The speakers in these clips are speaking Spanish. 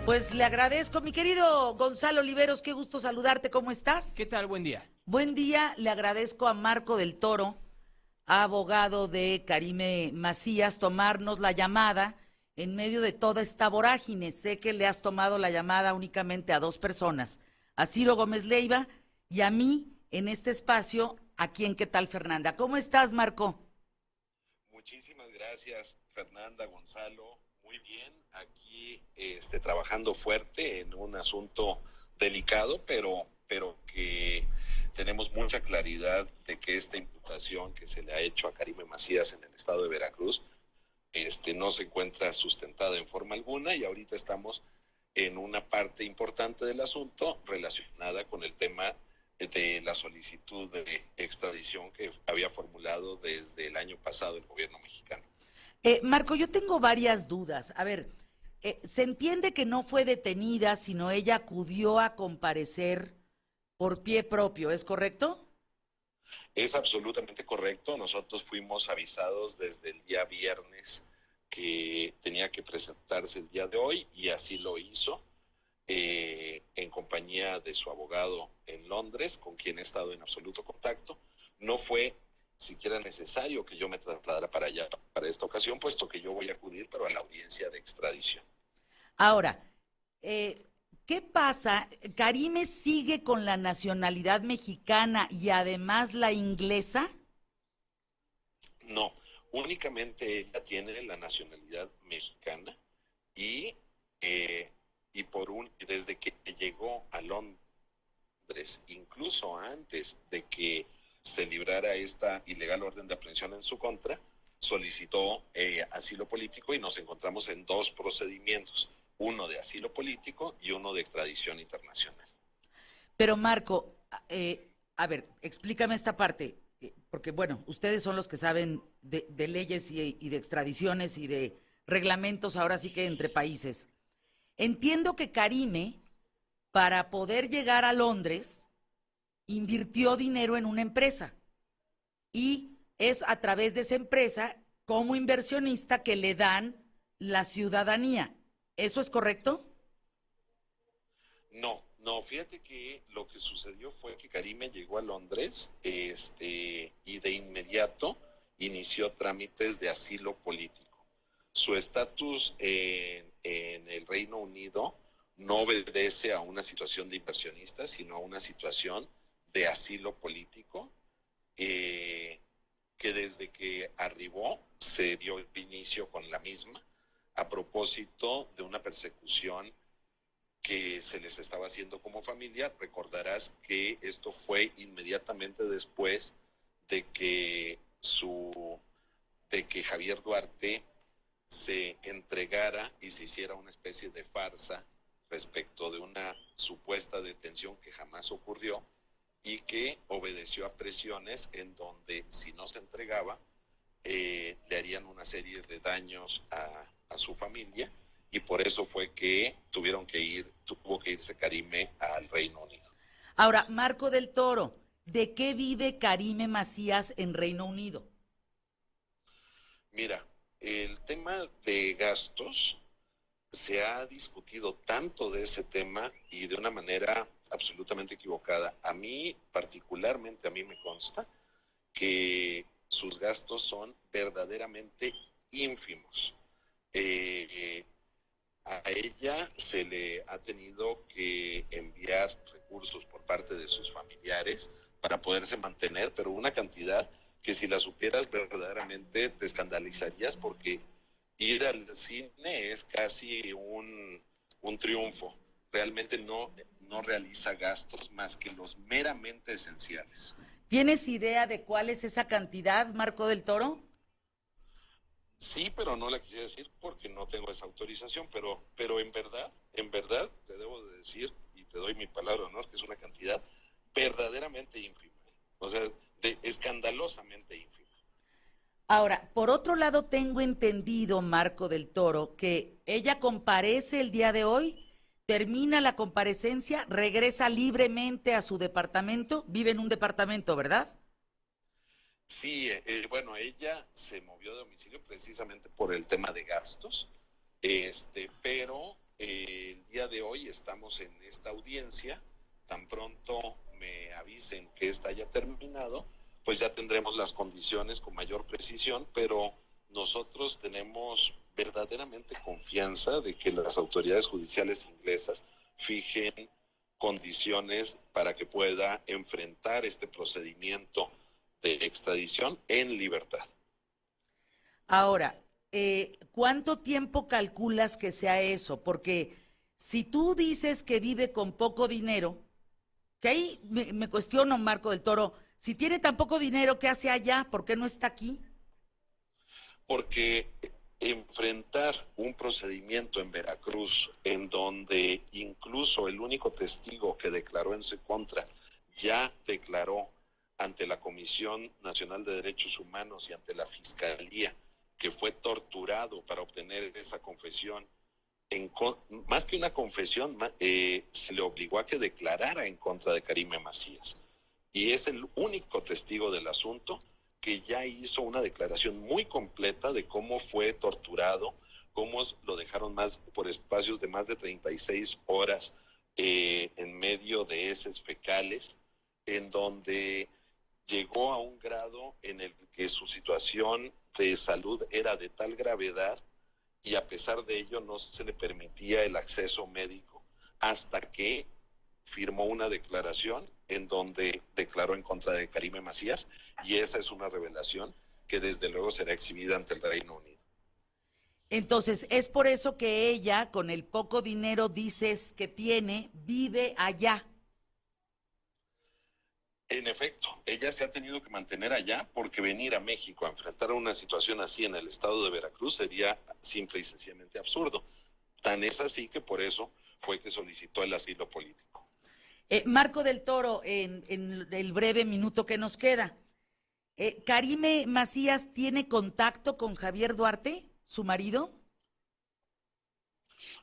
Pues le agradezco, mi querido Gonzalo Oliveros, qué gusto saludarte, ¿cómo estás? ¿Qué tal? Buen día. Buen día, le agradezco a Marco del Toro, abogado de Karime Macías, tomarnos la llamada en medio de toda esta vorágine. Sé que le has tomado la llamada únicamente a dos personas, a Ciro Gómez Leiva y a mí en este espacio, aquí en ¿Qué tal, Fernanda? ¿Cómo estás, Marco? Muchísimas gracias, Fernanda, Gonzalo. Muy bien, aquí trabajando fuerte en un asunto delicado, pero que tenemos mucha claridad de que esta imputación que se le ha hecho a Karime Macías en el estado de Veracruz no se encuentra sustentada en forma alguna, y ahorita estamos en una parte importante del asunto relacionada con el tema de la solicitud de extradición que había formulado desde el año pasado el gobierno mexicano. Marco, yo tengo varias dudas. A ver, se entiende que no fue detenida, sino ella acudió a comparecer por pie propio, ¿es correcto? Es absolutamente correcto. Nosotros fuimos avisados desde el día viernes que tenía que presentarse el día de hoy, y así lo hizo, en compañía de su abogado en Londres, con quien he estado en absoluto contacto. No fue siquiera necesario que yo me trasladara para allá para esta ocasión, puesto que yo voy a acudir, pero a la audiencia de extradición. Ahora, eh, ¿qué pasa? ¿Karime sigue con la nacionalidad mexicana y además la inglesa? No, únicamente ella tiene la nacionalidad mexicana, y, eh, desde que llegó a Londres, incluso antes de que se librara esta ilegal orden de aprehensión en su contra, solicitó asilo político, y nos encontramos en dos procedimientos, uno de asilo político y uno de extradición internacional. Pero Marco, a ver, explícame esta parte, porque bueno, ustedes son los que saben de leyes y de extradiciones y de reglamentos, ahora sí que entre países. Entiendo que Karime, para poder llegar a Londres, invirtió dinero en una empresa y es a través de esa empresa, como inversionista, que le dan la ciudadanía. ¿Eso es correcto? No, no, fíjate que lo que sucedió fue que Karime llegó a Londres, y de inmediato inició trámites de asilo político. Su estatus en el Reino Unido no obedece a una situación de inversionista, sino a una situación de asilo político, eh, que desde que arribó se dio inicio con la misma, a propósito de una persecución que se les estaba haciendo como familia. Recordarás que esto fue inmediatamente después de que de que Javier Duarte se entregara y se hiciera una especie de farsa respecto de una supuesta detención que jamás ocurrió, y que obedeció a presiones en donde, si no se entregaba, le harían una serie de daños a su familia, y por eso fue que tuvo que irse Karime al Reino Unido. Ahora, Marco del Toro, ¿de qué vive Karime Macías en Reino Unido? Mira, el tema de gastos, se ha discutido tanto de ese tema y de una manera absolutamente equivocada. A mí, particularmente, a mí me consta que sus gastos son verdaderamente ínfimos. Eh, a ella se le ha tenido que enviar recursos por parte de sus familiares para poderse mantener, pero una cantidad que, si la supieras, verdaderamente te escandalizarías, porque ir al cine es casi un triunfo. Realmente no realiza gastos más que los meramente esenciales. ¿Tienes idea de cuál es esa cantidad, Marco del Toro? Sí, pero no la quisiera decir porque no tengo esa autorización, pero en verdad, te debo de decir, y te doy mi palabra de honor, que es una cantidad verdaderamente ínfima. O sea, escandalosamente ínfima. Ahora, por otro lado, tengo entendido, Marco del Toro, que ella comparece el día de hoy, termina la comparecencia, regresa libremente a su departamento, vive en un departamento, ¿verdad? Sí, bueno, ella se movió de domicilio precisamente por el tema de gastos, pero el día estamos en esta audiencia. Tan pronto me avisen que esta haya terminado, pues ya tendremos las condiciones con mayor precisión, pero nosotros tenemos verdaderamente confianza de que las autoridades judiciales inglesas fijen condiciones para que pueda enfrentar este procedimiento de extradición en libertad. Ahora, ¿cuánto tiempo calculas que sea eso? Porque si tú dices que vive con poco dinero, que ahí me cuestiono, Marco del Toro, si tiene tan poco dinero, ¿qué hace allá? ¿Por qué no está aquí? Porque enfrentar un procedimiento en Veracruz en donde incluso el único testigo que declaró en su contra ya declaró ante la Comisión Nacional de Derechos Humanos y ante la Fiscalía que fue torturado para obtener esa confesión, más que una confesión, se le obligó a que declarara en contra de Karime Macías. Y es el único testigo del asunto que ya hizo una declaración muy completa de cómo fue torturado, cómo lo dejaron por espacios de más de 36 horas en medio de heces fecales, en donde llegó a un grado en el que su situación de salud era de tal gravedad y a pesar de ello no se le permitía el acceso médico hasta que firmó una declaración en donde declaró en contra de Karime Macías, y esa es una revelación que desde luego será exhibida ante el Reino Unido. Entonces, es por eso que ella, con el poco dinero dices que tiene, vive allá. En efecto, ella se ha tenido que mantener allá porque venir a México a enfrentar una situación así en el estado de Veracruz sería simple y sencillamente absurdo. Tan es así que por eso fue que solicitó el asilo político. Marco del Toro, en el breve minuto que nos queda, ¿Karime Macías tiene contacto con Javier Duarte, su marido?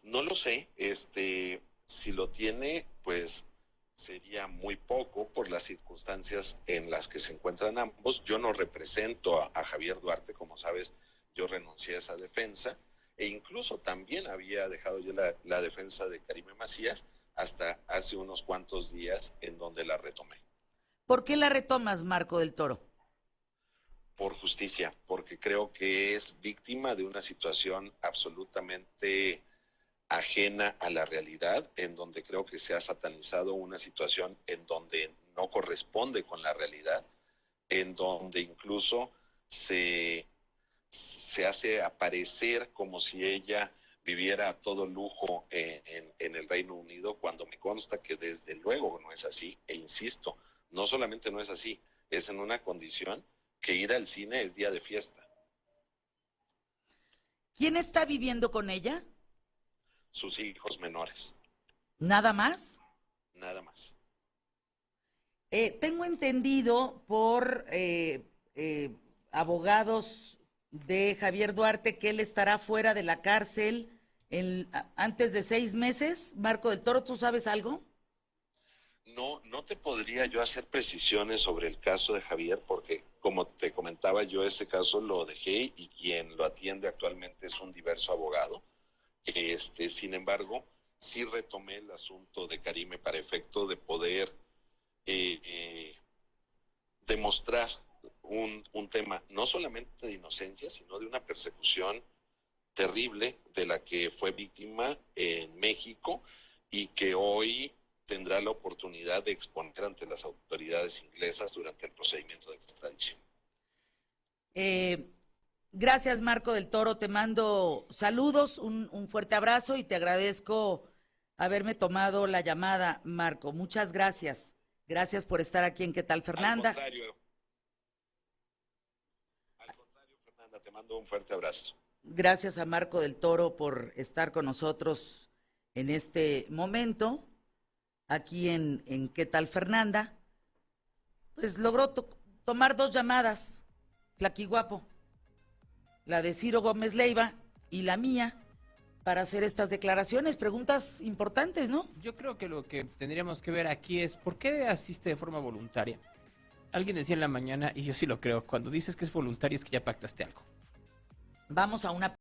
No lo sé, si lo tiene, pues sería muy poco por las circunstancias en las que se encuentran ambos. Yo no represento a Javier Duarte, como sabes, yo renuncié a esa defensa e incluso también había dejado yo la defensa de Karime Macías hasta hace unos cuantos días en donde la retomé. ¿Por qué la retomas, Marco del Toro? Por justicia, porque creo que es víctima de una situación absolutamente ajena a la realidad, en donde creo que se ha satanizado una situación en donde no corresponde con la realidad, en donde incluso se hace aparecer como si ella viviera a todo lujo en el Reino Unido, cuando me consta que desde luego no es así, e insisto, no solamente no es así, es en una condición que ir al cine es día de fiesta. ¿Quién está viviendo con ella? Sus hijos menores. ¿Nada más? Nada más. Tengo entendido por abogados de Javier Duarte que él estará fuera de la cárcel antes de 6 meses. Marco del Toro, ¿tú sabes algo? No te podría yo hacer precisiones sobre el caso de Javier porque, como te comentaba, yo ese caso lo dejé y quien lo atiende actualmente es un diverso abogado. Sin embargo, sí retomé el asunto de Karime para efecto de poder demostrar un tema no solamente de inocencia, sino de una persecución terrible de la que fue víctima en México y que hoy tendrá la oportunidad de exponer ante las autoridades inglesas durante el procedimiento de extradición. Gracias, Marco del Toro. Te mando saludos, un fuerte abrazo y te agradezco haberme tomado la llamada, Marco. Muchas gracias. Gracias por estar aquí en ¿Qué tal, Fernanda? Al contrario, Fernanda, te mando un fuerte abrazo. Gracias a Marco del Toro por estar con nosotros en este momento, aquí en ¿Qué tal, Fernanda? Pues logró tomar 2 llamadas, Flaquiguapo, la de Ciro Gómez Leiva y la mía, para hacer estas declaraciones, preguntas importantes, ¿no? Yo creo que lo que tendríamos que ver aquí es ¿por qué asiste de forma voluntaria? Alguien decía en la mañana, y yo sí lo creo, cuando dices que es voluntario es que ya pactaste algo. Vamos a una